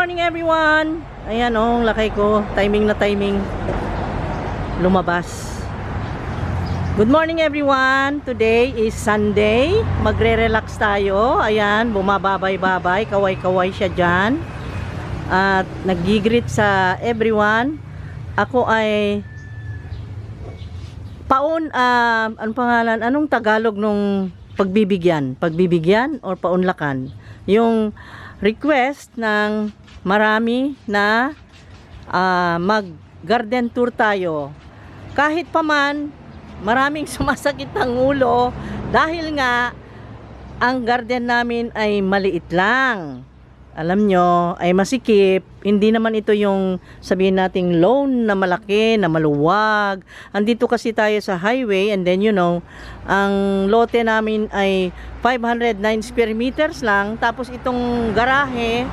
morning everyone! Ayan oh, lakay ko. Timing na timing. Lumabas. Good morning everyone! Today is Sunday. Magre-relax tayo. Ayan, bumababay-babay. Kaway-kaway siya dyan. At nag-greet sa everyone. Ako ay anong pangalan? Anong Tagalog nung pagbibigyan? Pagbibigyan or paunlakan? Yung request ng marami na mag garden tour tayo. Kahit pa man maraming sumasakit ang ulo dahil nga ang garden namin ay maliit lang. Alam nyo, ay masikip. Hindi naman ito yung sabihin nating lawn na malaki, na maluwag. Andito kasi tayo sa highway and then you know, ang lote namin ay 509 square meters lang. Tapos itong garahe,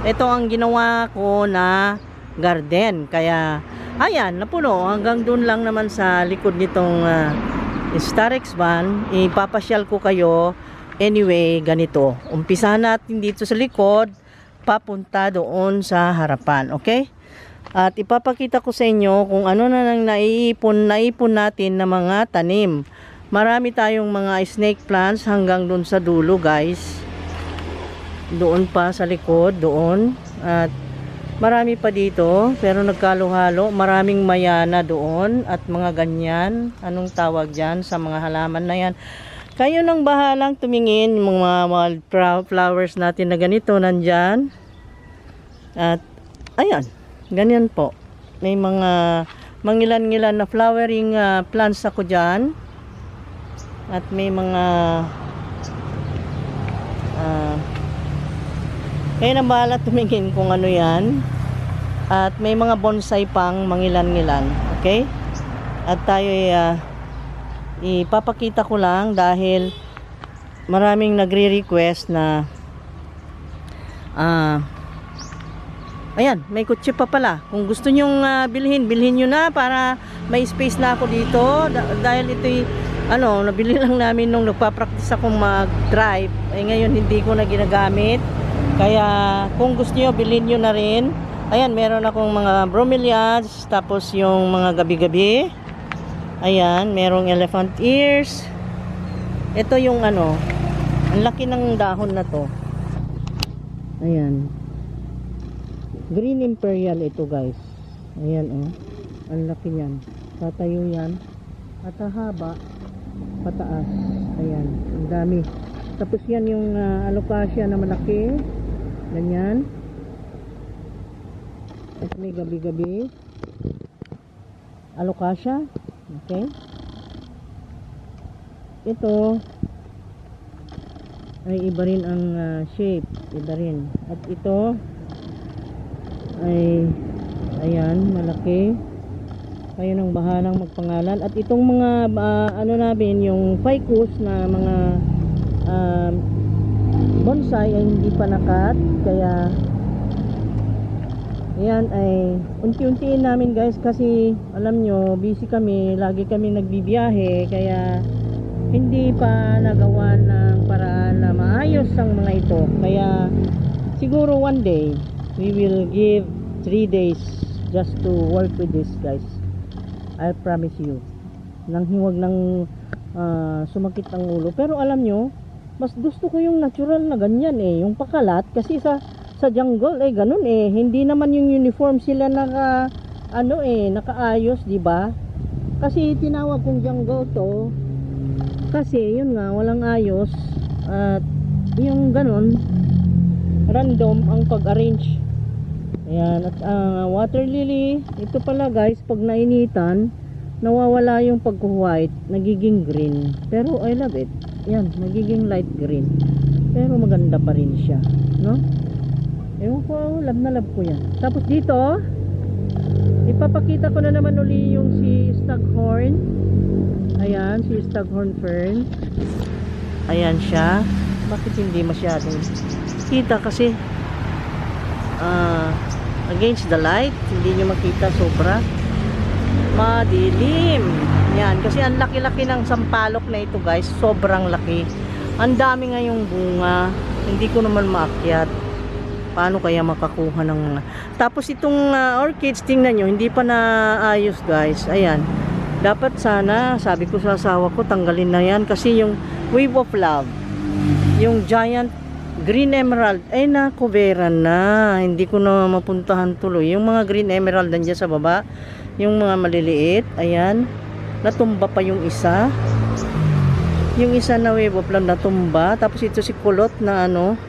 ito ang ginawa ko na garden. Kaya, ayan, napuno. Hanggang dun lang naman sa likod nitong Starex van. Ipapasyal ko kayo. Anyway, ganito. Umpisa natin dito sa likod, papunta doon sa harapan, okay? At ipapakita ko sa inyo kung ano na nang naipon natin na mga tanim. Marami tayong mga snake plants hanggang doon sa dulo, guys. Doon pa sa likod, doon. At marami pa dito, pero nagkalo-halo. Maraming mayana doon at mga ganyan. Anong tawag dyan sa mga halaman na yan? Kayo nang bahalang tumingin mga flowers natin na ganito nandyan. At ayan, ganyan po. May mga mangilan-ngilan na flowering plants ako dyan. At may mga kayo nang bahala tumingin kung ano yan. At may mga bonsai pang mangilan-ngilan. Okay? At tayo ipapakita ko lang dahil maraming nagre-request na ayan, may kutsi pa pala. Kung gusto nyong bilhin nyo na para may space na ako dito. Dahil ito'y nabili lang namin nung nagpa-practice akong mag-drive. Ngayon hindi ko na ginagamit. Kaya kung gusto nyo, bilhin nyo na rin. Ayan, meron akong mga bromeliads. Tapos yung mga gabi-gabi. Ayan, merong elephant ears. Ito yung ang laki ng dahon na to. Ayan. Green Imperial ito, guys. Ayan, oh. Ang laki niyan. Tatayo yan. At haba, pataas. Ayan, ang dami. Tapos yan yung alocasia na malaki. Ganyan. At may gabi-gabi. Alocasia. Okay. Ito ay iba rin ang shape, iba rin. At ito ay ayan, malaki. Kayo nang bahalang magpangalan. At itong mga namin, yung ficus na mga bonsai ay hindi pa nakat, kaya yan ay unti-untiin namin, guys, kasi alam nyo, busy kami, lagi kami nagbibiyahe, kaya hindi pa nagawa ng paraan na maayos ang mga ito. Kaya siguro one day we will give 3 days just to work with this, guys. I promise you. Nang hiwag ng sumakit ang ulo. Pero alam nyo, mas gusto ko yung natural na ganyan yung pakalat, kasi sa jungle ganun hindi naman yung uniform sila nakaayos, di ba? Kasi tinawag kong jungle to kasi yun nga, walang ayos at yung ganun random ang pag-arrange. Ayan, at water lily, ito pala, guys, pag nainitan nawawala yung pag-white, nagiging green, pero I love it. Yan, nagiging light green, pero maganda pa rin siya, no? Ewan ko, love na love ko yan. Tapos dito, ipapakita ko na naman uli yung si staghorn. Ayan, si staghorn fern. Ayan siya. Bakit hindi masyadong kita kasi against the light, hindi nyo makita, sobra madilim. Yan, kasi ang laki-laki ng sampalok na ito, guys. Sobrang laki. Ang dami ngayong bunga. Hindi ko naman maakyat. Paano kaya makakuha ng mga... Tapos itong orchids, tingnan nyo, hindi pa naayos guys. Ayan. Dapat sana, sabi ko sa asawa ko, tanggalin na yan. Kasi yung Wave of Love, yung giant green emerald, ay nakuveran na. Hindi ko na mapuntahan tuloy. Yung mga green emerald nandiyan sa baba, yung mga maliliit, ayan. Natumba pa yung isa. Yung isa na Wave of Love natumba. Tapos ito si kulot na ano.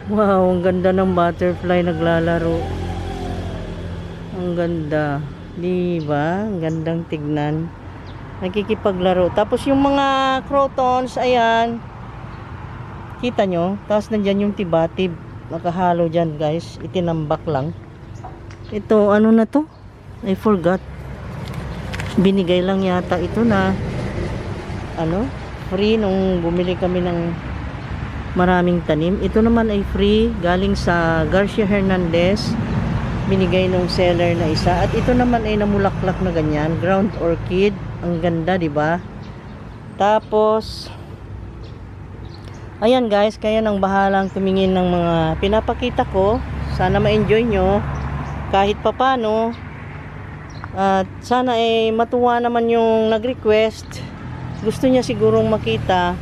Wow, ang ganda ng butterfly naglalaro. Ang ganda. Diba? Ang gandang tignan. Nakikipaglaro. Tapos yung mga crotons, ayan. Kita nyo? Tapos nandyan yung tibatib. Nakahalo dyan guys. Itinambak lang. Ito, ano na to? I forgot. Binigay lang yata ito na ano? Free nung bumili kami ng maraming tanim. Ito naman ay free galing sa Garcia Hernandez, binigay nung seller na isa. At ito naman ay namulaklak na ganyan, ground orchid. Ang ganda, di ba? Tapos ayan guys, kaya nang bahalang tumingin ng mga pinapakita ko. Sana ma-enjoy nyo kahit papano. At sana ay matuwa naman yung nag-request. Gusto niya sigurong makita.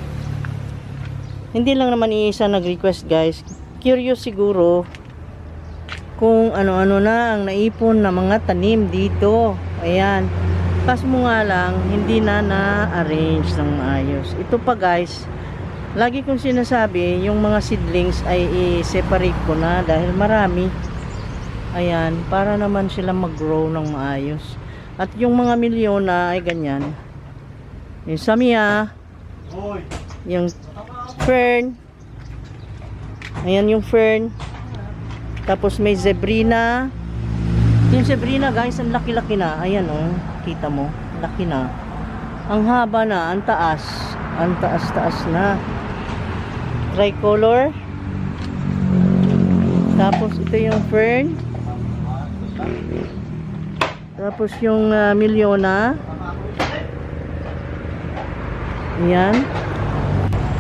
Hindi lang naman iisa nag-request guys. Curious siguro kung ano-ano na ang naipon na mga tanim dito. Ayan. Kaso mo nga lang, hindi na na-arrange ng maayos. Ito pa guys, lagi kong sinasabi, yung mga seedlings ay i-separate ko na dahil marami. Ayan, para naman sila mag-grow ng maayos. At yung mga milyona ay ganyan. Yung Samia, yung fern, ayan yung fern. Tapos may zebrina. Yung zebrina guys, ang laki-laki na. Ayan oh, kita mo, laki na. Ang haba na, ang taas. Ang taas-taas na. Tricolor. Tapos ito yung fern. Tapos yung milyona. Ayan.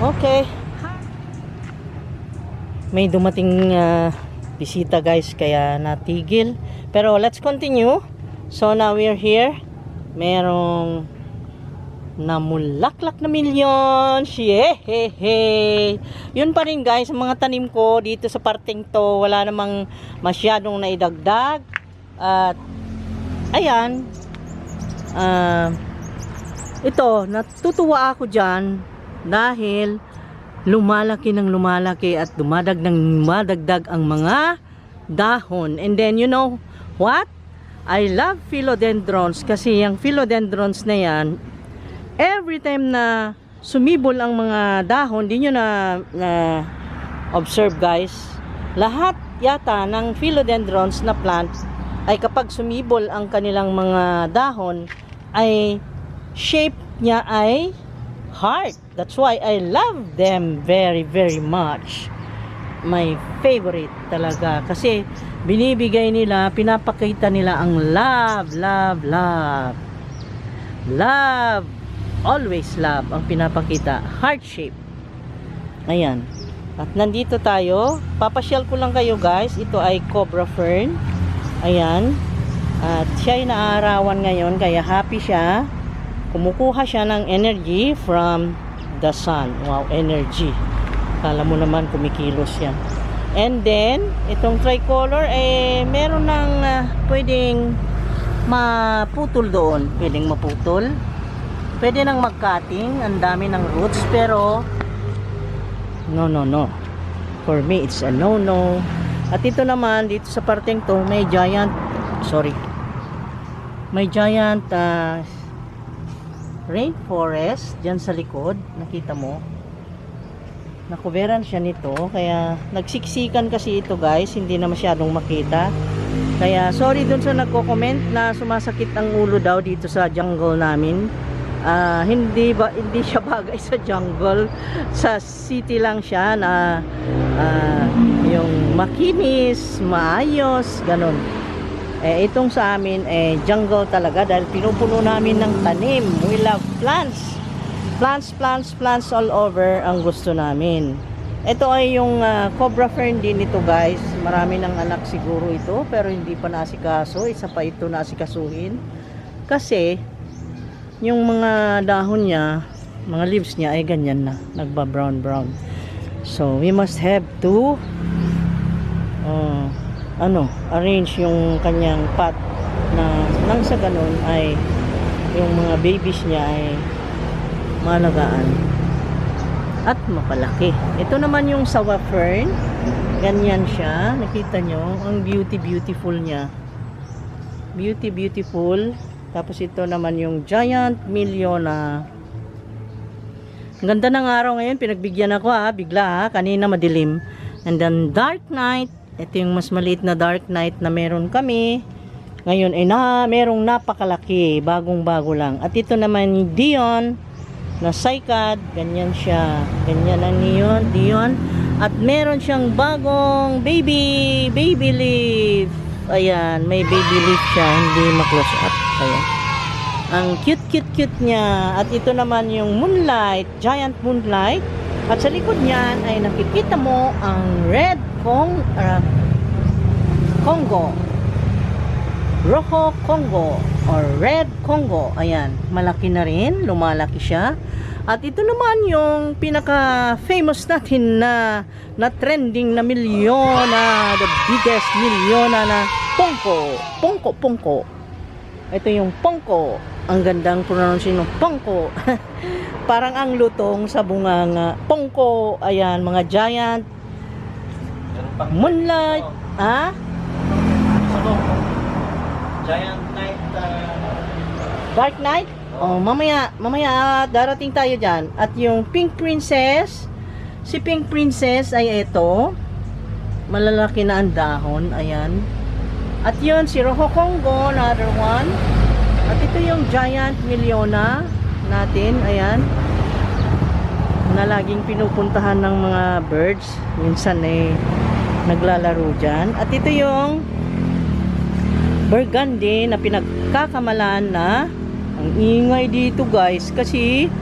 Okay. May dumating bisita guys, kaya natigil. Pero let's continue. So now we're here. Merong namulaklak na milyon. Yehey! Yun pa rin guys, mga tanim ko dito sa parteng to, wala namang masyadong naidagdag. At ayan. Ito, natutuwa ako dyan dahil lumalaki ng lumalaki at dumadagdag ang mga dahon. And then you know what? I love philodendrons kasi yung philodendrons na yan, every time na sumibol ang mga dahon, di nyo na observe guys, lahat yata ng philodendrons na plant ay kapag sumibol ang kanilang mga dahon ay shape niya ay heart. That's why I love them very very much. My favorite talaga kasi binibigay nila, pinapakita nila ang love, love, love. Love, always love ang pinapakita. Heart shape. Ayan. At nandito tayo. Papasyal ko lang kayo guys. Ito ay cobra fern. Ayan. At siya ay naaarawan ngayon kaya happy siya. Kumukuha siya ng energy from the sun. Wow, energy. Kala mo naman kumikilos yan. And then, itong tricolor, meron ng pwedeng maputol doon. Pwedeng maputol. Pwede nang mag-cutting. Ang dami ng roots. Pero, no, no, no. For me, it's a no-no. At ito naman, dito sa parteng to, may giant, may giant, rainforest dyan sa likod. Nakita mo nakuveran siya nito, kaya nagsiksikan kasi ito guys, hindi na masyadong makita. Kaya sorry dun sa nagko-comment na sumasakit ang ulo daw dito sa jungle namin. Hindi siya bagay sa jungle, sa city lang siya na yung makinis, maayos, ganun. Itong sa amin jungle talaga dahil pinupuno namin ng tanim. We love plants. Plants all over ang gusto namin. Ito ay yung cobra fern din ito guys. Marami ng anak siguro ito pero hindi pa naasikaso. Isa pa ito naasikasuhin. Kasi yung mga dahon niya, mga leaves niya ay ganyan na, nagba brown brown. So we must have to arrange yung kanyang pot na nang sa ganun ay yung mga babies niya ay malagaan at mapalaki. Ito naman yung sawa fern. Ganyan siya. Nakita nyo? Ang beautiful niya. Beautiful. Tapos ito naman yung giant Miliona. Ang ganda ng araw ngayon. Pinagbigyan ako bigla kanina madilim. And then dark night. Ito yung mas maliit na dark night na meron kami. Ngayon ay merong napakalaki. Bagong-bago lang. At ito naman yung Dion na cycad, ganyan siya, ganyan ang Dion, at meron siyang bagong baby leaf. Ayan, may baby leaf siya, hindi ma-close up. Ayan, ang cute niya. At ito naman yung moonlight, giant moonlight, at sa likod niyan ay nakikita mo ang red Congo, Rojo Congo or Red Congo. Ayan, malaki na rin, lumalaki siya. At ito naman yung pinaka famous natin na trending na Miliona, the biggest Miliona na Pongko. Ito yung Pongko. Ang gandang pronunciation ng Pongko. Parang ang lutong sa bunganga. Pongko. Ayan, mga giant moonlight. Giant night, dark night. Mamaya darating tayo dyan. At yung Pink Princess, si Pink Princess ay ito, malalaki na ang dahon. Ayan. At yun si Rojo Congo, another one. At ito yung giant Miliona natin. Ayan, na laging pinupuntahan ng mga birds. Minsan ay naglalaro dyan. At ito yung burgundy na pinagkakamalan na ang ingay dito guys kasi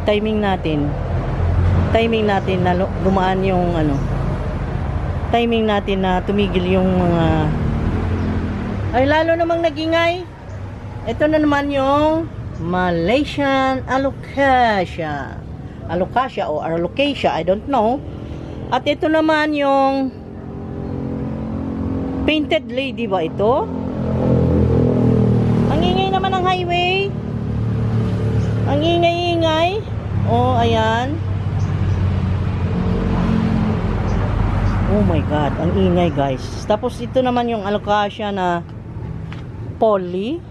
timing natin na dumaan yung timing natin na tumigil yung mga lalo namang nagingay. Ito na naman yung Malaysian alocasia o alocasia, I don't know. At ito naman yung painted lady ba ito? Ang ingay naman ng highway. Ang ingay. Ayan. Oh my God, ang ingay guys. Tapos ito naman yung alocasia na poly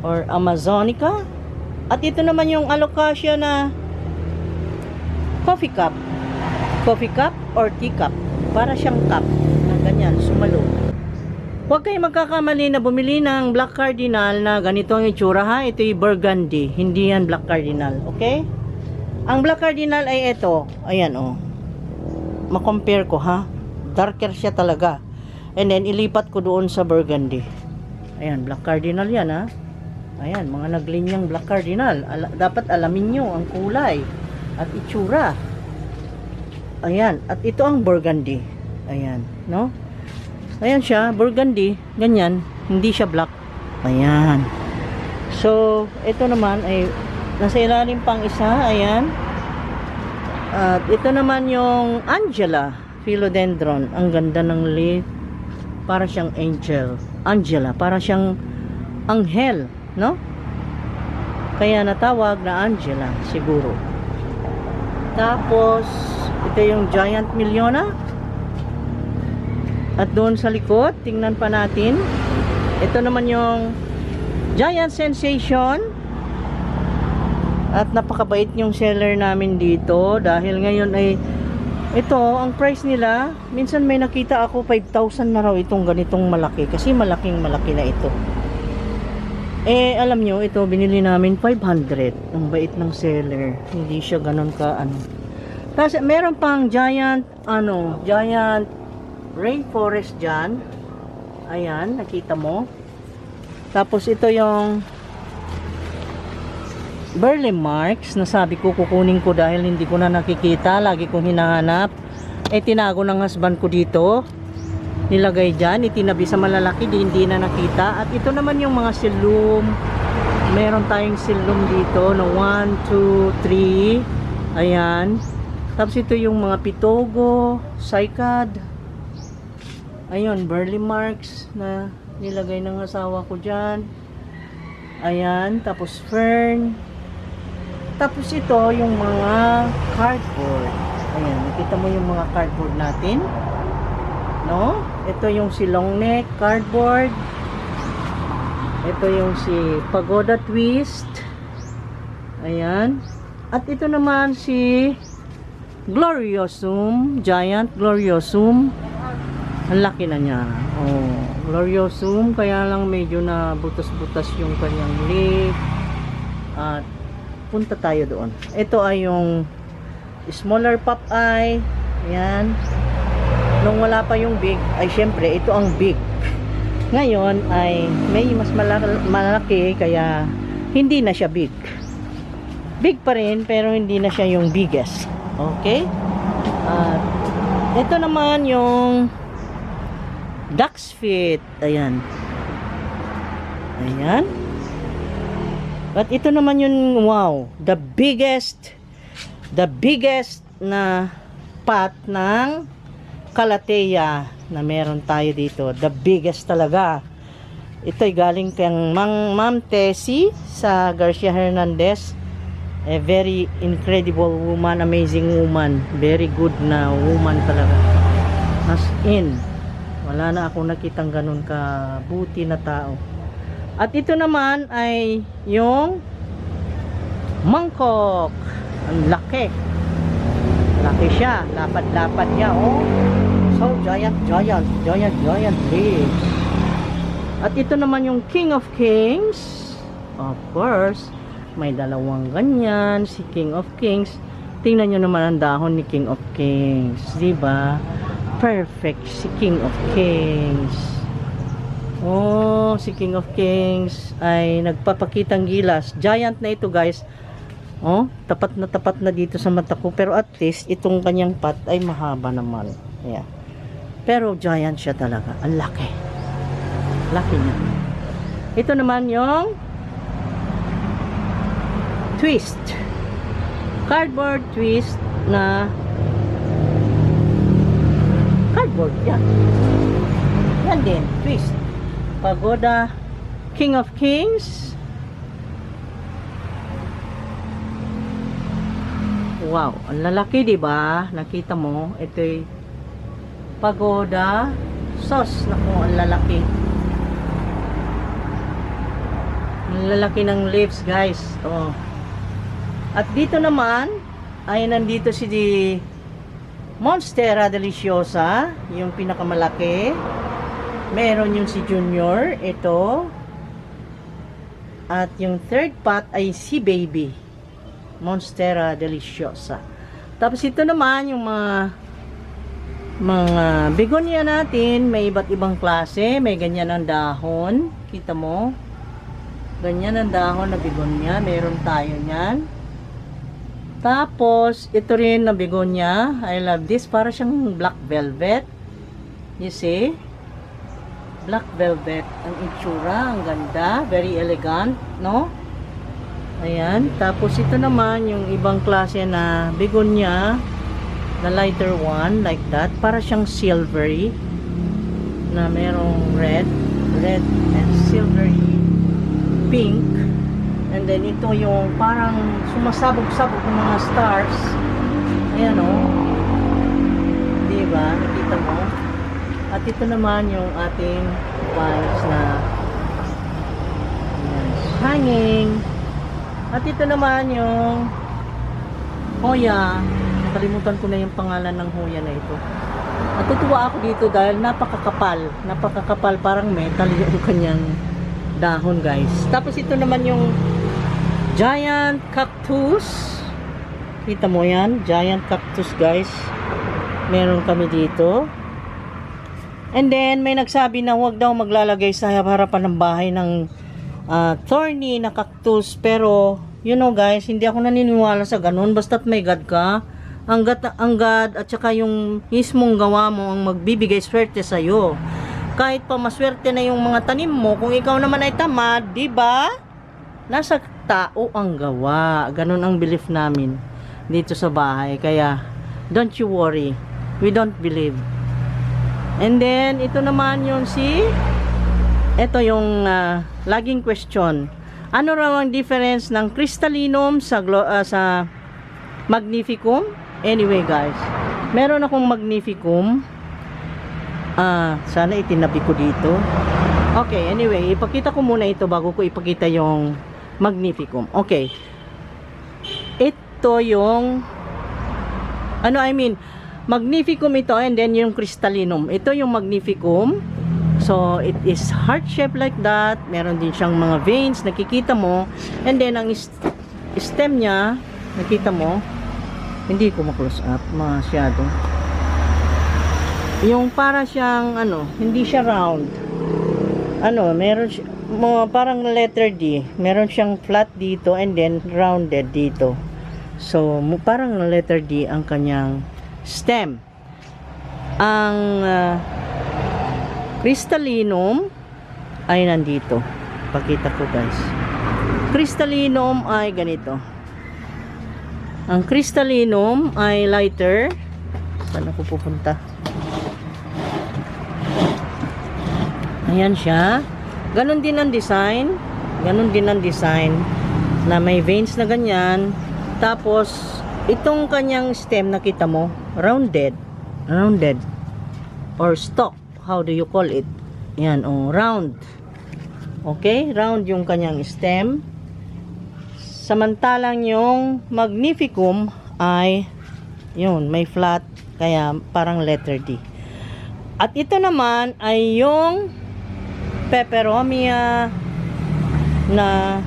or amazonica. At ito naman yung alocasia na coffee cup or teacup. Para siyang cup. Ganyan, sumalo. Huwag kayo magkakamali na bumili ng Black Cardinal na ganito ang itsura ha. Ito yung burgundy, hindi yan Black Cardinal, okay? Ang Black Cardinal ay ito. Ayan ma-compare ko ha. Darker siya talaga. And then ilipat ko doon sa burgundy. Ayan, Black Cardinal yan ha. Ayan, mga naglinyang Black Cardinal. Dapat alamin nyo ang kulay at itsura. Ayan, at ito ang burgundy. Ayan, no? Ayan siya, burgundy, ganyan, hindi siya black. Ayan. So, ito naman ay nasa ilalim pang isa, ayan. At ito naman yung Angela philodendron. Ang ganda ng leaf. Para siyang Angela, para siyang anghel, no? Kaya natawag na Angela, siguro. Tapos, ito yung giant Miliona. At doon sa likod, tingnan pa natin. Ito naman yung giant sensation. At napakabait yung seller namin dito. Dahil ngayon ay, ito, ang price nila, minsan may nakita ako 5,000 na raw itong ganitong malaki. Kasi malaking malaki na ito. Alam nyo, ito binili namin 500. Ang bait ng seller. Hindi siya ganun ka, Tapos, meron pang giant rainforest dyan. Ayan, nakita mo. Tapos ito yung Burle Marx na sabi ko kukunin ko dahil hindi ko na nakikita, lagi kong hinahanap. Tinago ng husband ko dito, nilagay dyan, itinabi sa malalaki, hindi na nakita. At ito naman yung mga silum, meron tayong silum dito na 1, 2, 3, ayan. Tapos ito yung mga pitogo, saikad, ayun, Burle Marx na nilagay ng asawa ko dyan, ayan. Tapos fern. Tapos ito yung mga cardboard. Ayan, nakita mo yung mga cardboard natin. No? Ito yung si long neck cardboard. Ito yung si pagoda twist. Ayan. At ito naman si gloriosum, giant gloriosum. Ang laki na niya. Oh, gloriosum, kaya lang medyo na butas-butas yung kanyang leaf. At punta tayo doon. Ito ay yung smaller popeye. Ayan. Nung wala pa yung big, ay syempre ito ang big. Ngayon ay may mas malaki, kaya hindi na siya big. Big pa rin pero hindi na siya yung biggest. Okay? At ito naman yung duck's feet. Ayan. Ayan. At ito naman yung wow, the biggest na pot ng Calathea na meron tayo dito. The biggest talaga. Ito'y galing kay Ma'am Tessie sa Garcia Hernandez. A very incredible woman, amazing woman. Very good na woman talaga. As in, wala na akong nakitang ganun ka buti na tao. At ito naman ay yung mangkok. Ang laki. Laki siya. Lapad-lapad niya. Oh. So, giant leaves. At ito naman yung King of Kings. Of course, may dalawang ganyan. Si King of Kings. Tingnan nyo naman ang dahon ni King of Kings. Diba? Perfect si King of Kings. Oh, si King of Kings ay nagpapakitang gilas. Giant na ito, guys. Oh, tapat na dito sa mata ko. Pero at least, itong kanyang pot ay mahaba naman. Yeah. Pero giant siya talaga. Ang laki. Laki niya. Ito naman yung twist. Cardboard twist na cardboard. Yan. Yan din. Twist. Pagoda King of Kings. Wow, ang lalaki, 'di ba? Nakita mo, ito'y pagoda sauce. Naku, ang lalaki. Ang lalaki ng leaves, guys. Oh. At dito naman ay nandito si Monstera Deliciosa, yung pinakamalaki. Meron yung si Junior, ito. At yung third pot ay si Baby, Monstera Deliciosa. Tapos ito naman yung mga begonia natin. May iba't ibang klase. May ganyan ang dahon. Kita mo? Ganyan ang dahon na begonia. Meron tayo nyan. Tapos, ito rin na begonia. I love this. Para siyang black velvet. You see? Black velvet ang itsura, ang ganda, very elegant, no? Ayan, tapos ito naman yung ibang klase na begonia na lighter one, like that, para siyang silvery na merong red and silvery pink. And then ito yung parang sumasabog-sabog ng mga stars. Ayan, oh. Diba? Nakita mo? At ito naman yung ating vines na hanging. At ito naman yung hoya. Nakalimutan ko na yung pangalan ng hoya na ito. Natutuwa ako dito dahil napakakapal. Napakakapal, parang metal yung kanyang dahon, guys. Tapos ito naman yung giant cactus. Kita mo yan? Giant cactus, guys. Meron kami dito. And then, may nagsabi na huwag daw maglalagay sa harapan ng bahay ng thorny na cactus. Pero, You know guys, hindi ako naniniwala sa ganun. Basta't may God ka, ang God at saka yung mismong gawa mo ang magbibigay swerte sa'yo. Kahit pa maswerte na yung mga tanim mo, kung ikaw naman ay tamad, di ba? Nasa tao ang gawa. Ganun ang belief namin dito sa bahay. Kaya, don't you worry. We don't believe. And then, ito naman yung ito yung laging question. Ano raw ang difference ng crystallinum sa magnificum? Anyway guys, meron akong magnificum. Sana itinabi ko dito. Okay, anyway, ipakita ko muna ito bago ko ipakita yung magnificum. Okay. Ito yung magnificum ito, and then yung crystallinum. Ito yung magnificum. So, it is heart-shaped like that. Meron din siyang mga veins, nakikita mo. And then, ang stem niya, nakita mo, hindi ko ma-close up masyado. Yung para siyang, hindi siya round. Meron parang letter D. Meron siyang flat dito and then rounded dito. So, parang letter D ang kanyang stem. Ang crystallinum ay nandito. Pakita ko guys. Crystallinum ay ganito. Ang crystallinum ay lighter. Saan ako pupunta? Ayan siya. Ganon din ang design. Ganon din ang design na may veins na ganyan. Tapos itong kanyang stem, nakita mo, rounded or stalk, how do you call it? Yan, round. Okay, round yung kanyang stem. Samantalang yung magnificum ay yun, may flat, kaya parang letter D. At ito naman ay yung peperomia na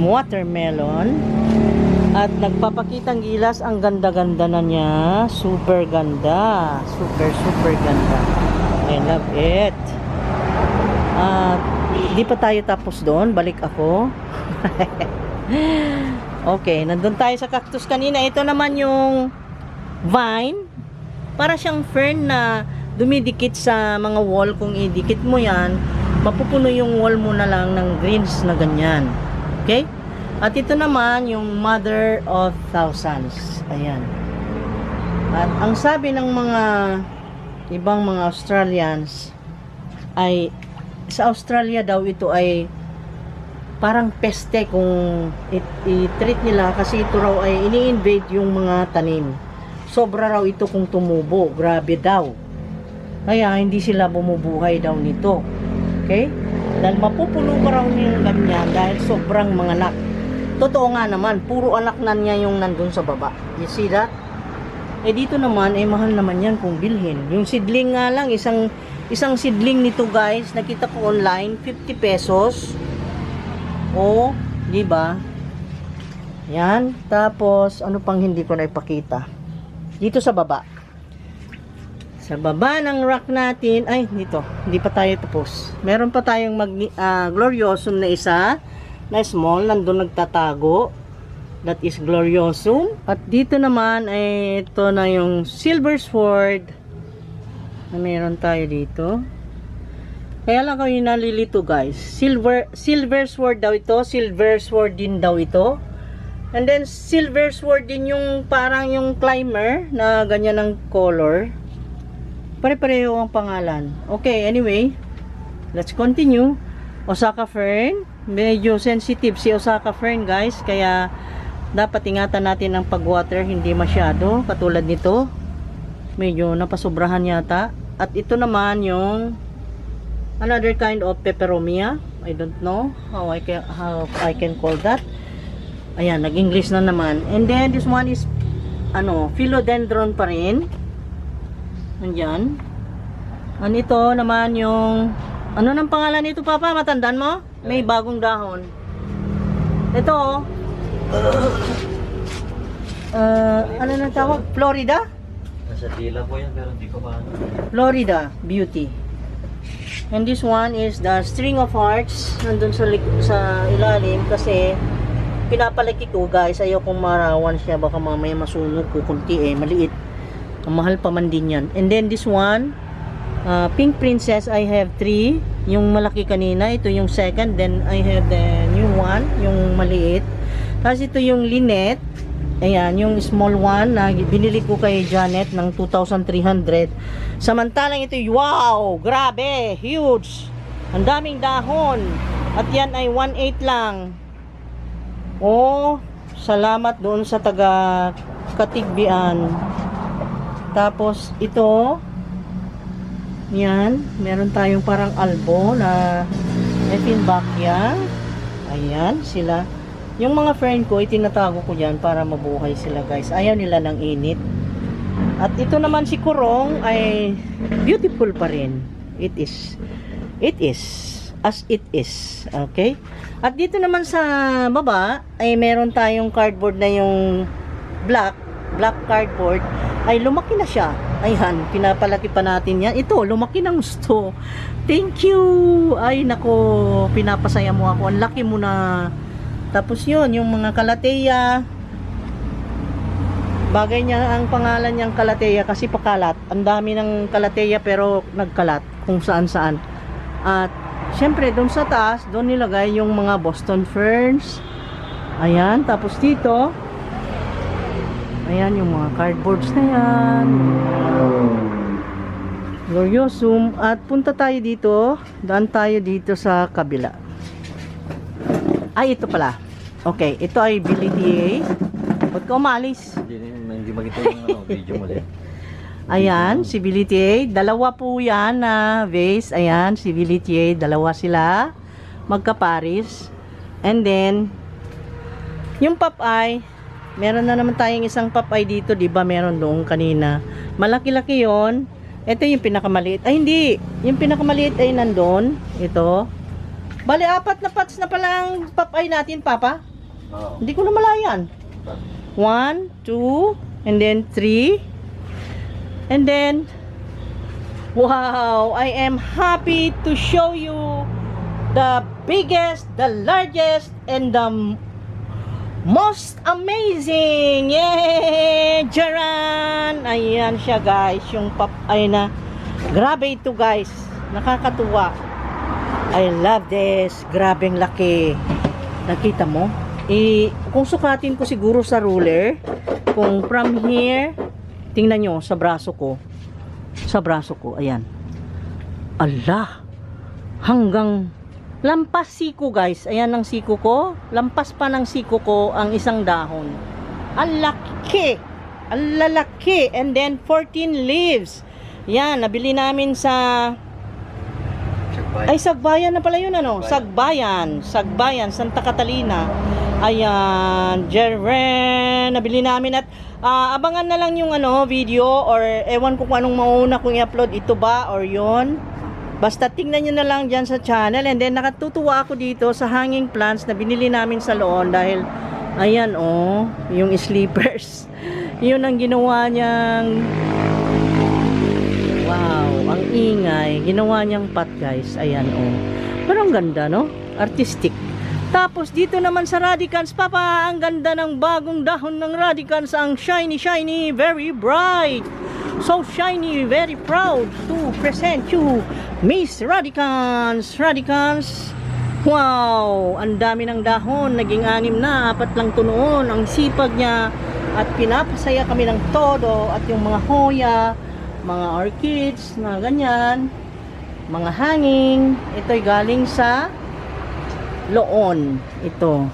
watermelon. At nagpapakitang gilas, ang ganda-ganda na niya. Super ganda. Super ganda. I love it. Di pa tayo tapos doon. Balik ako. Okay, nandun tayo sa cactus kanina. Ito naman yung vine. Para siyang fern na dumidikit sa mga wall. Kung idikit mo yan, mapupuno yung wall mo na lang ng greens na ganyan. Okay? At ito naman yung mother of thousands. Ayan. At ang sabi ng mga ibang mga Australians ay sa Australia daw ito ay parang peste kung i-treat nila, kasi ito raw ay ini-invade yung mga tanim. Sobra raw ito kung tumubo. Grabe daw. Kaya hindi sila bumubuhay daw nito. Okay? Dahil mapupuno ka raw yung ganyan dahil sobrang mga anak. Totoo nga naman, puro anak na niya yung nandun sa baba. You see that? Dito naman, mahal naman yan kung bilhin. Yung seedling nga lang, isang seedling nito guys, nakita ko online, 50 pesos. Di ba? Yan. Tapos, ano pang hindi ko na ipakita? Dito sa baba. Sa baba ng rack natin, dito, hindi pa tayo tapos. Meron pa tayong gloriosum na isa, na small, nandun nagtatago. That is gloriosum. At dito naman ay ito na yung silver sword na meron tayo dito. Kaya lang kayo nalilito guys. Silver sword daw ito. Silver sword din daw ito. And then silver sword din yung parang yung climber na ganyan ng color. Pare-pareho ang pangalan. Okay, anyway, let's continue. Osaka fern. Medyo sensitive si Osaka fern guys, kaya dapat ingatan natin ang pag-water, hindi masyado katulad nito. Medyo napasobrahan yata. At ito naman yung another kind of peperomia. I don't know how I can call that. Ayan, nag-English na naman. And then this one is philodendron pa rin. Nandyan. Ito naman yung ano nang pangalan nito, Papa? Matandaan mo? May bagong dahon. Ito, ano nang tawag? Florida? Nasa dila po yan, pero hindi ko maano. Florida Beauty. And this one is the string of hearts. Nandun sa ilalim kasi pinapalaki ko guys, ayaw kong marawan siya, baka mamaya masunog ko kunti maliit. Ang mahal pa man din yan. And then this one, Pink Princess, I have 3. Yung malaki kanina, ito yung second. Then I have the new one, yung maliit. Tapos ito yung Lynette. Ayan, yung small one na binili ko kay Janet ng 2,300. Samantalang ito, wow, grabe, huge. Ang daming dahon. At yan ay 1.8 lang. Oh, salamat doon sa taga Katigbian. Tapos ito, yan, meron tayong parang albo na Effenbachia. Ayan, sila. Yung mga friend ko, itinatago ko dyan para mabuhay sila guys. Ayaw nila ng init. At ito naman si Kurong ay beautiful pa rin. It is as it is. Okay? At dito naman sa baba ay meron tayong cardboard na yung black cardboard ay lumaki na siya. Ayan, pinapalaki pa natin yan. Ito, lumaki ng gusto. Thank you! Ay, nako, pinapasaya mo ako. Ang laki mo na. Tapos yun, yung mga kalateya. Bagay niya, ang pangalan niyang kalateya kasi pakalat. Ang dami ng kalateya pero nagkalat kung saan-saan. At syempre, doon sa taas, doon nilagay yung mga Boston ferns. Ayan, tapos dito, ayan yung mga cardboards na yan. Gloriosum. At punta tayo dito, daan tayo dito sa kabila. Ay, ito pala. Okay, ito ay Billy TA. Ba't ka umalis? Hindi magito yung video mo din. Ayan, si Billy TA. Dalawa po yan na vase. Ayan, si Billy TA. Dalawa sila. Magkaparis. And then, yung Popeye, meron na naman tayong isang Popeye dito. Diba meron doon kanina. Malaki-laki yon. Ito yung pinakamaliit. Ay, hindi. Yung pinakamaliit ay nandun. Ito. Bali, 4 na pots na palang Popeye natin, Papa. Oo. Hindi ko na malayan. 1, 2, and then 3. And then, wow, I am happy to show you the biggest, the largest, and the most amazing. Yay! Jaran! Ayan siya guys, yung Popeye na. Grabe ito guys, nakakatuwa. I love this. Grabeng laki. Nakita mo? Kung sukatin ko siguro sa ruler, kung from here, tingnan nyo sa braso ko. Sa braso ko, ayan. Allah! Hanggang lampas siko guys. Ayan ang siko ko. Lampas pa ng siko ko ang isang dahon. Ang laki! Ang lalaki! And then 14 leaves. Yan, nabili namin sa Sagbayan. ay, Sagbayan na pala yun, ano? Sagbayan, Santa Catalina. Ayan, Jeren, nabili namin at abangan na lang yung video or ewan ko kung anong mauna kung i-upload, ito ba or yon. Basta tingnan nyo na lang dyan sa channel. And then nakatutuwa ako dito sa hanging plants na binili namin sa Loon dahil ayan yung sleepers. Yun ang ginawa niyang wow, ang ingay. Ginawa niyang pot guys. Ayan Pero ang ganda, no? Artistic. Tapos dito naman sa Radicans, Papa, ang ganda ng bagong dahon ng Radicans. Ang shiny, shiny, very bright. So shiny, very proud to present you Miss Radicans. Radicans. Wow, ang dami ng dahon. Naging 6 na, 4 lang to noon. Ang sipag niya. At pinapasaya kami ng todo. At yung mga hoya, mga orchids na ganyan, mga hanging, ito'y galing sa Loon. Itong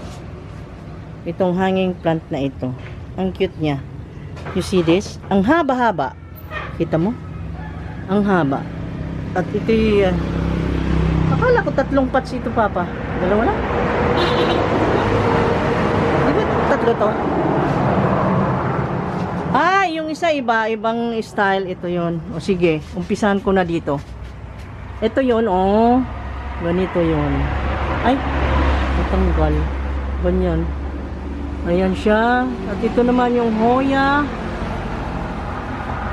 hanging plant na ito, ang cute niya. You see this? Ang haba-haba. Kita mo? Ang haba. At ito'y akala ko 3 pots ito, Papa. 2 lang? Di ba 3 to? Yung isa ibang style. Ito yon. O sige, umpisahan ko na dito. Ito yon, ganito yon. Ay, natanggal. Ganyan. Ayan siya. At ito naman yung hoya.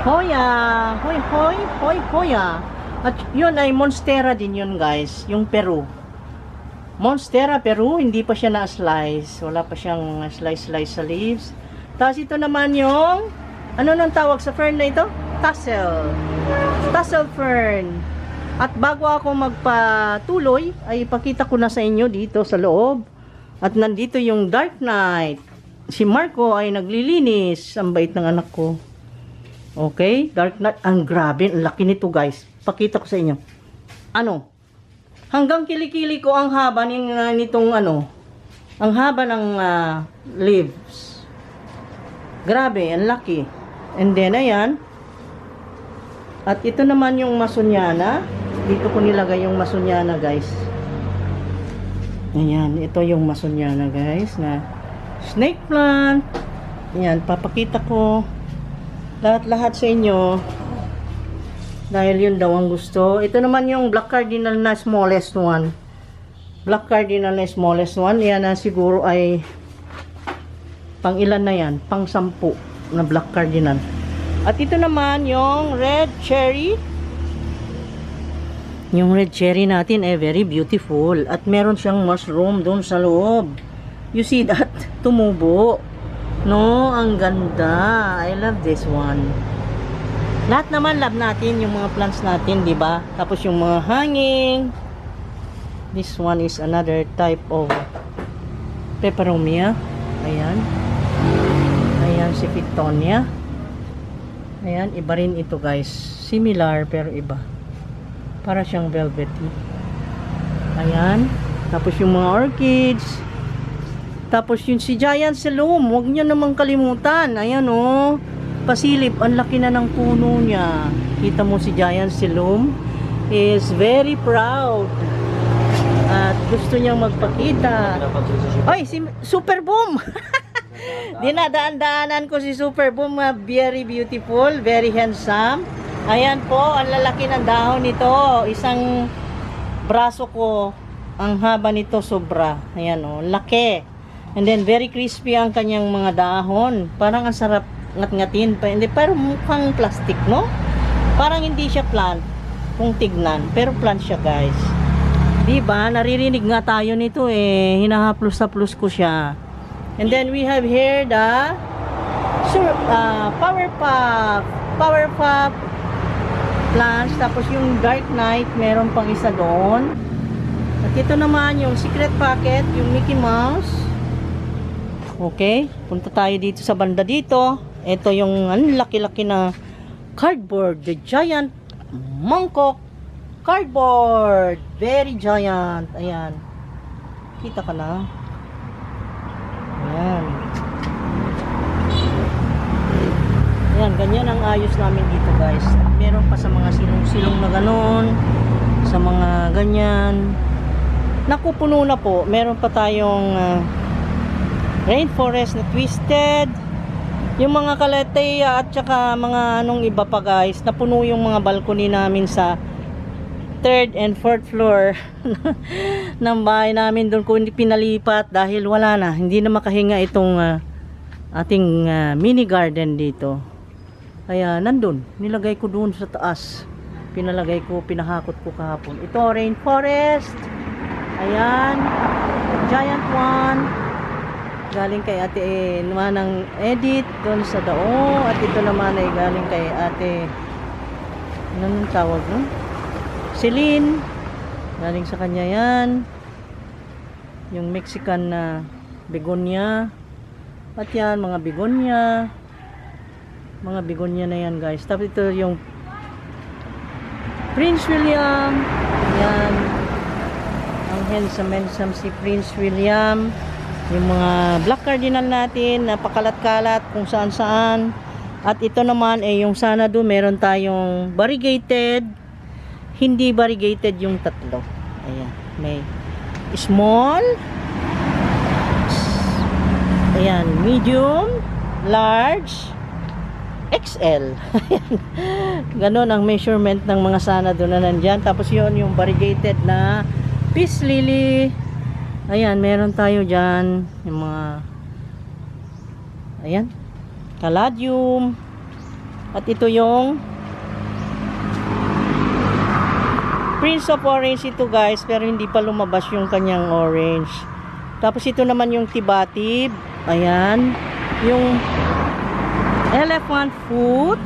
Hoya. At yun ay monstera din yun guys. Yung Peru. Monstera pero hindi pa siya na-slice. Wala pa siyang slice sa leaves. Tapos ito naman yung, ano nang tawag sa fern na ito? Tassel. Tassel fern. At bago ako magpatuloy, ay ipakita ko na sa inyo dito sa loob. At nandito yung Dark Knight. Si Marco ay naglilinis. Ang bait ng anak ko. Okay? Dark Knight. Ang grabe. Ang laki nito guys. Pakita ko sa inyo. Ano? Hanggang kilikili ko ang haba nitong ano. Ang haba ng leaves. Grabe. Ang laki. And then ayan. At ito naman yung masunyana. Dito ko nilagay yung masunyana guys. Ayan, ito yung masunyana guys na snake plant. Ayan, papakita ko lahat-lahat sa inyo. Dahil yun daw ang gusto. Ito naman yung black cardinal na smallest one. Black cardinal na smallest one. Yan na siguro ay pang ilan na yan? Pang 10 na black cardinal. At ito naman yung red cherry. Yung red cherry natin ay very beautiful. At meron siyang mushroom doon sa loob. You see that? Tumubo. No, ang ganda. I love this one. Lahat naman love natin yung mga plants natin, di ba? Tapos yung mga hanging. This one is another type of peperomia. Ayan. Ayan si Pictonia. Ayan, iba rin ito guys. Similar pero iba. Para siyang velvety. Ayan. Tapos yung mga orchids. Tapos yung si Giant Silum. Huwag niyo namang kalimutan. Ayan oh. Pasilip. Ang laki na ng puno niya. Kita mo si Giant Silum is very proud. At gusto niyang magpakita. Ay, si Super Boom. Dinadaan-daanan ko si Super Boom. Very beautiful. Very handsome. Ayan po, ang lalaki ng dahon nito. Isang braso ko, ang haba nito sobra. Ayan o, laki. And then, very crispy ang kanyang mga dahon. Parang ang sarap ngat-ngatin. Pero mukhang plastic, no? Parang hindi siya plant kung tignan. Pero plant siya, guys. Diba? Naririnig nga tayo nito eh. Hinahaplos-haplos ko siya. And then, we have here the Power Puff plants. Tapos yung Dark Knight, meron pang isa doon. At ito naman yung Secret Pocket, yung Mickey Mouse. Okay, punta tayo dito sa banda dito. Ito yung laki-laki na cardboard, the giant mangkok cardboard, very giant. Ayan, kita ka na. Ayan. Ayan, ganyan ang ayos namin dito guys. Meron pa sa mga silong-silong na ganon, sa mga ganyan. Naku, puno na po. Meron pa tayong rainforest na twisted. Yung mga kalateya at saka mga anong iba pa guys. Napuno yung mga balcony namin sa 3rd and 4th floor ng bahay namin. Doon ko hindi pinalipat dahil wala na. Hindi na makahinga itong ating mini garden dito. Kaya nandun, nilagay ko doon sa taas. Pinalagay ko, pinahakot ko kahapon. Ito, rainforest. Ayan. Giant one. Galing kay ate Manang Edit doon sa Dao. At ito naman ay galing kay ate, anong tawag no? Celine. Galing sa kanya yan. Yung Mexican na begonia. At yan, mga begonia. Mga begonia na yan guys. Tapos ito yung Prince William. Yan. Ang handsome si Prince William. Yung mga black cardinal natin. Napakalat-kalat kung saan-saan. At ito naman ay yung Sanadu. Meron tayong variegated. Hindi variegated yung tatlo. Ayan. May small. Ayan. Medium. Large. XL. Ganon ang measurement ng mga Sanadu na nandyan. Tapos yun yung variegated na peace lily. Ayan, meron tayo dyan. Yung mga ayan. Caladium. At ito yung Prince of Orange ito guys, pero hindi pa lumabas yung kanyang orange. Tapos ito naman yung tibatib. Ayan. Yung elephant foot.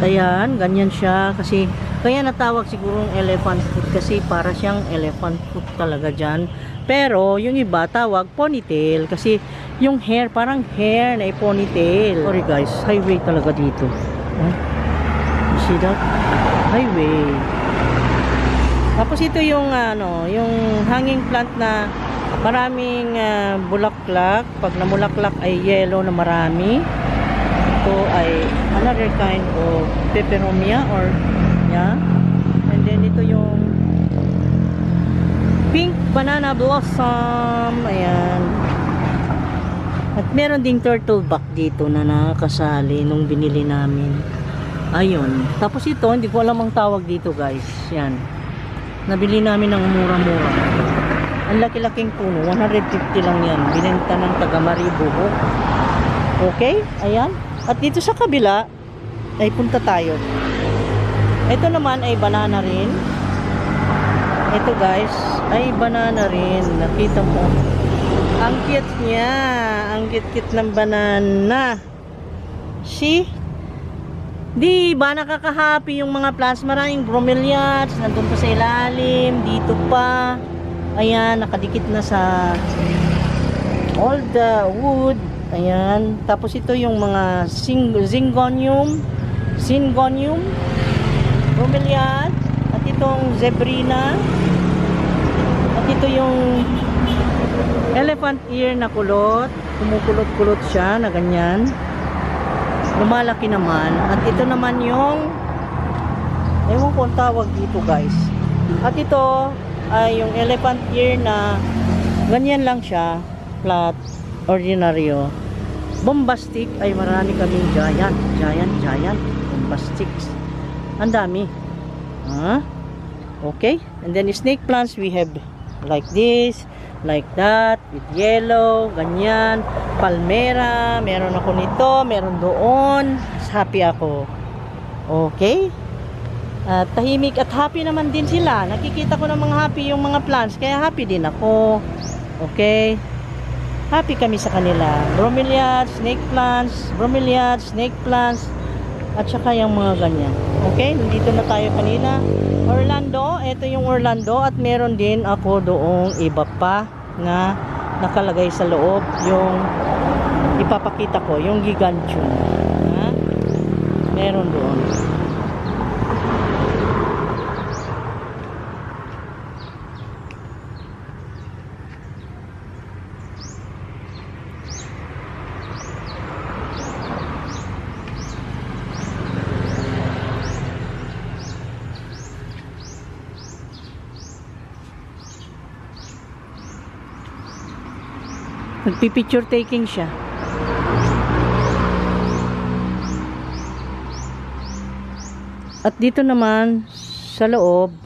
Ayan, ganyan siya. Kasi, kaya natawag sigurong elephant foot kasi para siyang elephant foot talaga dyan. Pero, yung iba tawag ponytail kasi yung hair, parang hair na ponytail. Sorry guys, highway talaga dito. You see that? Highway. Tapos ito yung yung hanging plant na maraming bulaklak. Pag namulaklak ay yellow na marami. Ito ay another kind of peperomia or yeah. And then ito yung pink banana blossom. Ayan. At meron ding turtle back dito na nakasali nung binili namin. Ayun. Tapos ito, hindi ko alam ang tawag dito guys. Yan. Nabili namin ng mura-mura. Ang laki-laking puno, 150 lang yan. Binenta ng taga Mariboho. Okay, ayan. At dito sa kabila, ay punta tayo. Ito naman ay banana rin. Ito guys, ay banana rin. Nakita mo. Ang cute niya. Ang cute-cute ng banana. See? Di ba nakaka-happy yung mga plants? Maraming bromeliads, nandun pa sa ilalim, dito pa. Ayan, nakadikit na sa all the wood. Ayan, tapos ito yung mga syngonium, bromeliad, at itong zebrina, at ito yung elephant ear na kulot, kumukulot-kulot siya na ganyan. Lumalaki naman. At ito naman yung ewan ko ang tawag dito guys. At ito ay yung elephant ear na ganyan lang siya, flat, ordinaryo. Bombastic ay marami kaming giant, bombastics. Ang dami. Okay. And then snake plants we have like this, like that, with yellow, ganyan, palmera, meron ako nito, meron doon. Happy ako. Okay? At tahimik at happy naman din sila. Nakikita ko ng mga happy yung mga plants, kaya happy din ako. Okay? Happy kami sa kanila. Bromeliads, snake plants, at saka yung mga ganyan. Okay? Nandito na tayo kanina. Orlando, ito yung Orlando at meron din ako doong iba pa na nakalagay sa loob yung ipapakita ko, yung gigantium. Meron doon. Nagpi-picture taking siya. At dito naman sa loob,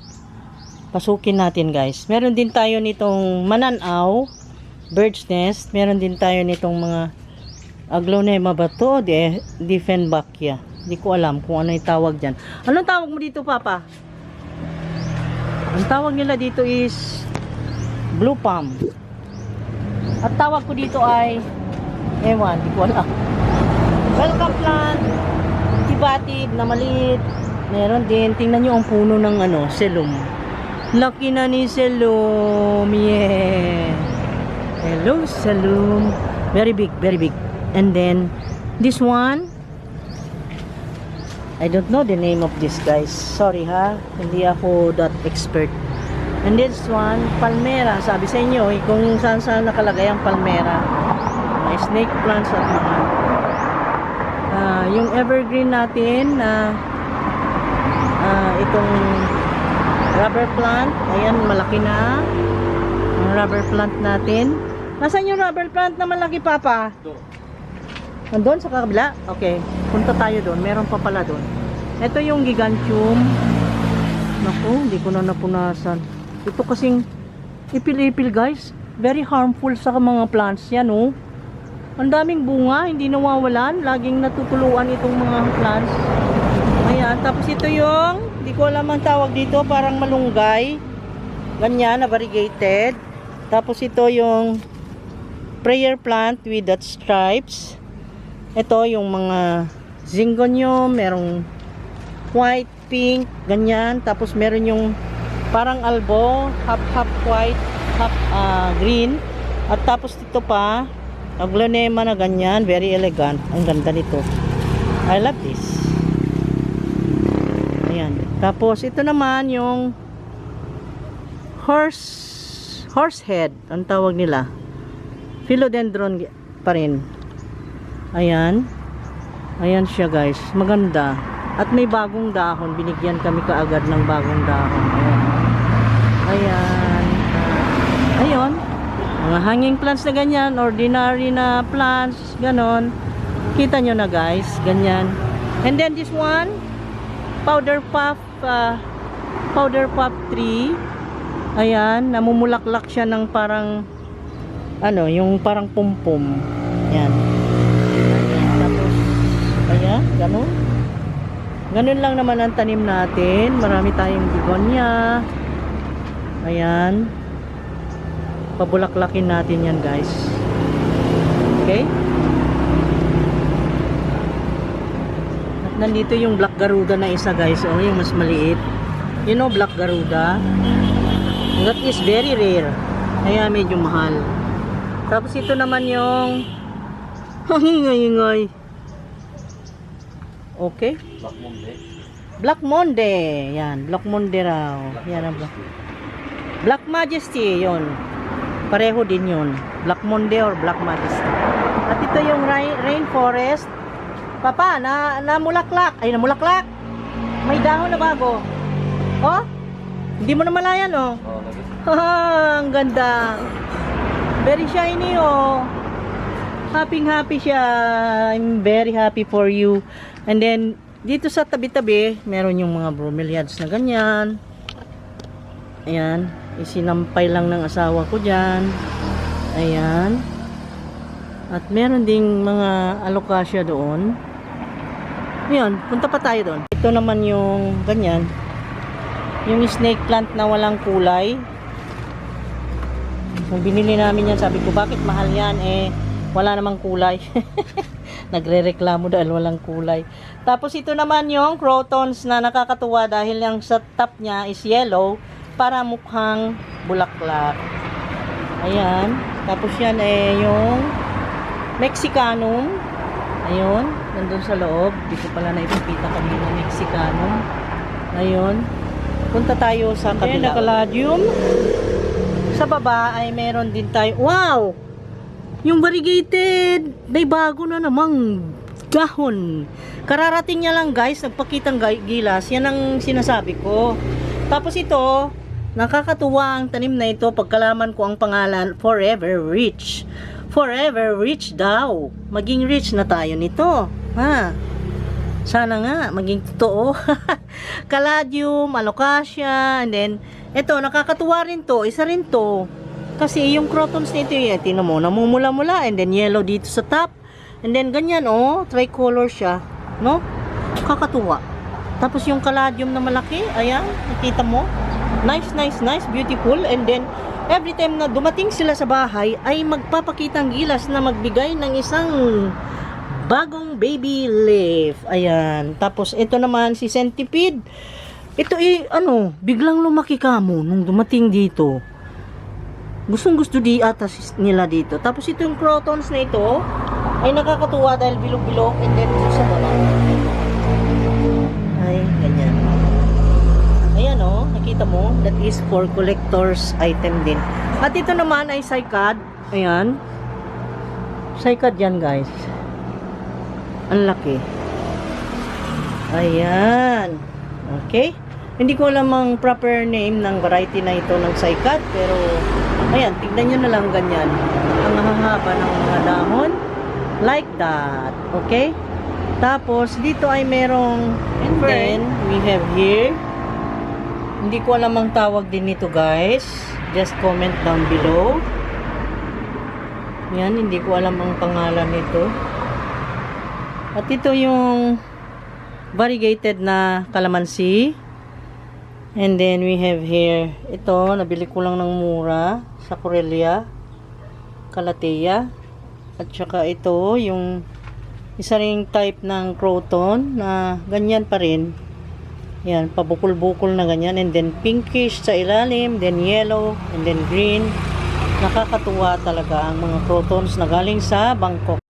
pasukin natin guys. Meron din tayo nitong mananaw, bird's nest. Meron din tayo nitong mga aglonema ba to? Diefenbachia. Hindi ko alam kung ano yung tawag dyan. Anong tawag mo dito, Papa? Ang tawag nila dito is blue palm. At tawag ko dito ay ewan, di ko alam. Welcome plant, tibatib na maliit. Meron din, tingnan nyo ang puno ng selum. Laki na ni selum. Yeah. Hello selum. Very big, very big. And then this one, I don't know the name of this guys. Sorry ha, hindi ako that expert. And this one, palmera. Sabi sa inyo, kung saan nakalagay ang palmera. Mga snake plants at mga yung evergreen natin na itong rubber plant. Ayan, malaki na. Ang rubber plant natin. Nasaan yung rubber plant na malaki, Papa? Nandun sa kabila? Okay, punta tayo doon. Meron pa pala doon. Ito yung gigantium. Naku, hindi ko na napunasan. Ito kasing ipil-ipil guys. Very harmful sa mga plants yan, oh. Ang daming bunga, hindi nawawalan. Laging natutuluan itong mga plants. Ayan. Ayan, tapos ito yung, hindi ko alam ang tawag dito, parang malunggay. Ganyan, na variegated. Tapos ito yung prayer plant with that stripes. Ito yung mga zingonyo, merong white, pink, ganyan. Tapos meron yung parang albo, half white, half green. At tapos dito pa, aglonema na ganyan, very elegant. Ang ganda nito. I love this. Ayan. Tapos ito naman yung horse head, ang tawag nila. Philodendron pa rin. Ayan. Ayan siya guys. Maganda. At may bagong dahon. Binigyan kami kaagad ng bagong dahon. Ayan. Ayan. Ayun. Mga hanging plants na ganyan. Ordinary na plants. Ganon. Kita nyo na guys. Ganyan. And then this one. Powder puff tree. Ayan. Namumulaklak siya ng parang ano, yung parang pum-pum. Ayan. Tapos, ayan, ganun. Ganun lang naman ang tanim natin. Marami tayong begonia. Ayan. Pabulaklakin natin yan, guys. Okay? At nandito yung Black Garuda na isa, guys. O, yung mas maliit. You know, Black Garuda? That is very rare. Kaya medyo mahal. Tapos ito naman yung hangingay-ingay. Okay? Black Monday. Black Monday. Yan. Black Monday raw. Yan ang Black Majesty. Yun. Pareho din yun. Black Monday or Black Majesty. At ito yung rainforest. Papa, namulaklak. Ay, namulaklak. May dahon na bago. Oh? Hindi mo na malayan, oh. Oo, lagi. Ang ganda. Very shiny, oh. Happy siya. I'm very happy for you. And then, dito sa tabi-tabi, meron yung mga bromeliads na ganyan. Ayan. Isinampay lang ng asawa ko dyan. Ayan. At meron ding mga alocasia doon. Ayan. Punta pa tayo doon. Ito naman yung ganyan. Yung snake plant na walang kulay. Nung binili namin yan, sabi ko, bakit mahal yan? Eh, wala namang kulay. Nagre-reklamo dahil walang kulay. Tapos ito naman yung crotons na nakakatuwa dahil yung sa top niya is yellow para mukhang bulaklak. Ayan. Tapos yan eh yung Mexicanum. Ayun. Nandun sa loob. Di ko pala na ipapita kanina Mexicanum. Ayun. Punta tayo sa kabila. Caladium. Sa baba ay meron din tayo. Wow! Yung variegated. May bago na namang dahon. Kararating niya lang guys. Nagpakitang gilas. Yan ang sinasabi ko. Tapos ito, nakakatuwa ang tanim na ito. Pagkalaman ko ang pangalan, Forever Rich. Forever Rich daw. Maging rich na tayo nito. Ha? Sana nga, maging totoo. Caladium, alocasia, and then, ito, nakakatuwa rin to. Isa rin to. Kasi yung crotons nito, tingnan mo, namumula-mula, and then yellow dito sa top. And then, ganyan, oh, tricolor siya. No? Kakatuwa. Tapos yung caladium na malaki, ayan, nakita mo? Nice, beautiful. And then, every time na dumating sila sa bahay, ay magpapakitang gilas na magbigay ng isang bagong baby leaf. Ayan. Tapos, ito naman, si centipede. Ito biglang lumaki kamo nung dumating dito. Gustong-gusto di ata nila dito. Tapos, ito yung crotons na ito, ay nakakatuwa dahil bilog-bilog. And then, sa baba. Ay, ganyan. Ayan, oh. Nakita mo? That is for collector's item din. At ito naman ay cycad. Ayan. Cycad yan, guys. Ang laki. Ayan. Okay. Hindi ko alam ang proper name ng variety na ito ng cycad. Pero, ayan. Tignan nyo na lang ganyan. Ang hahaba ng mga dahon. Like that. Okay. Tapos, dito ay merong, and then, we have here. Hindi ko alam ang tawag din nito, guys. Just comment down below. Yan. Hindi ko alam ang pangalan nito. At ito yung variegated na kalamansi. And then we have here, ito, nabili ko lang ng mura sa Corelia, Calathea. At saka ito, yung isa ring type ng croton na ganyan pa rin. Yan, pabukol-bukol na ganyan. And then pinkish sa ilalim, then yellow, and then green. Nakakatuwa talaga ang mga crotons na galing sa Bangkok.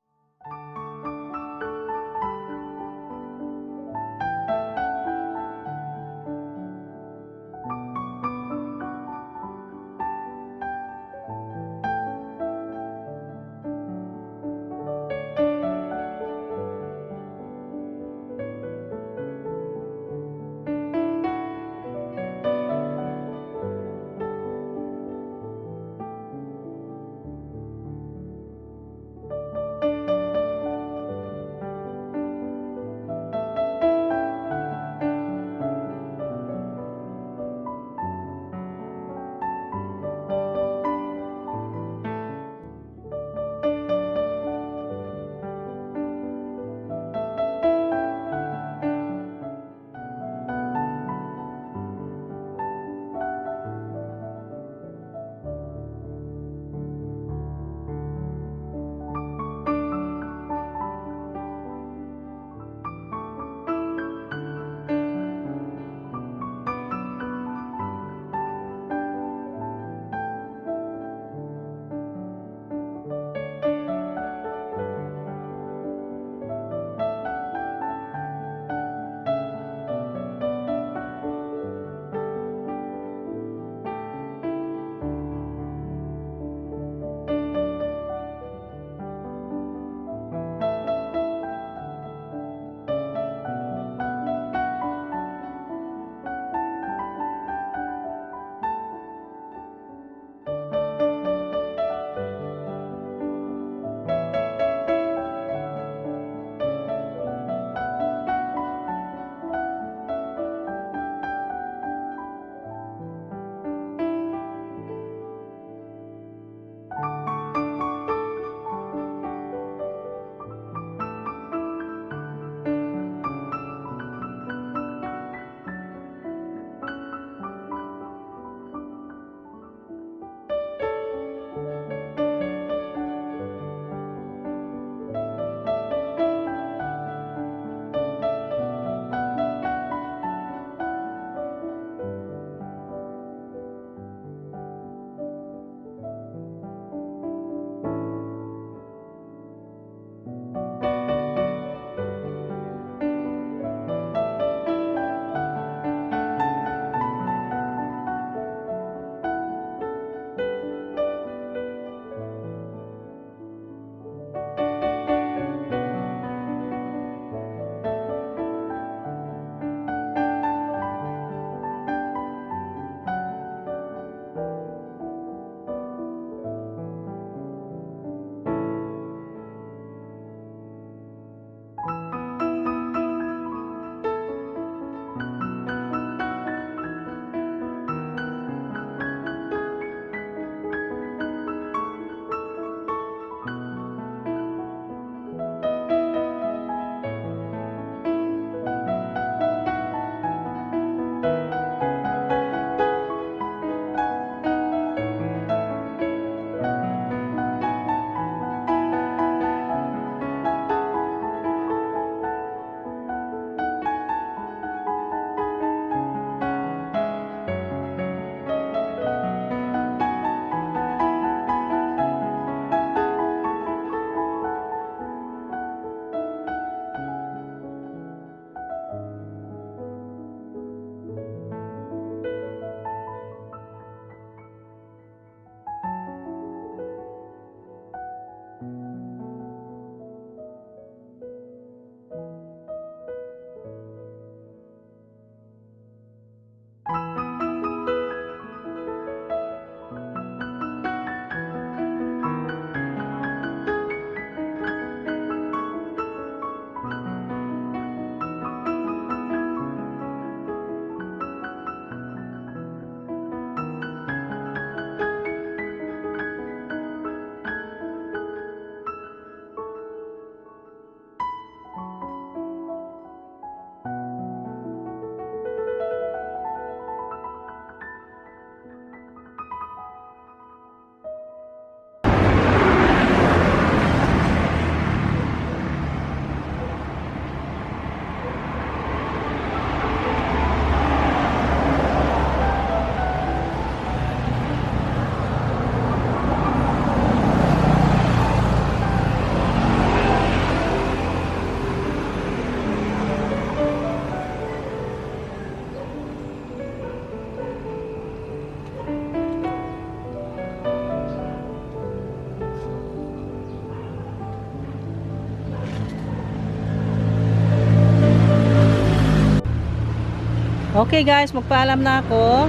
Okay guys, magpaalam na ako.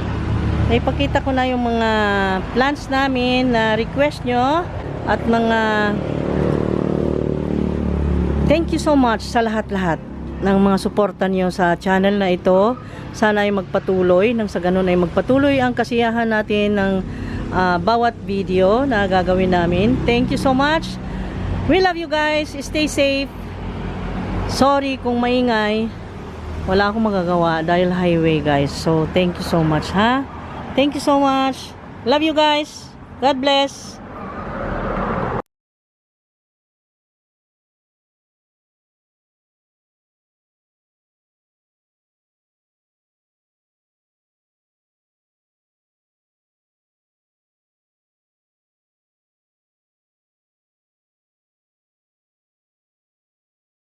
Naipakita ko na yung mga plans namin na request nyo at mga thank you so much sa lahat-lahat ng mga suporta nyo sa channel na ito. Sana ay magpatuloy, nang sa ganun ay magpatuloy ang kasiyahan natin ng bawat video na gagawin namin. Thank you so much. We love you guys. Stay safe. Sorry kung maingay. Wala akong magagawa dahil highway guys. So thank you so much ha. Thank you so much. Love you guys. God bless.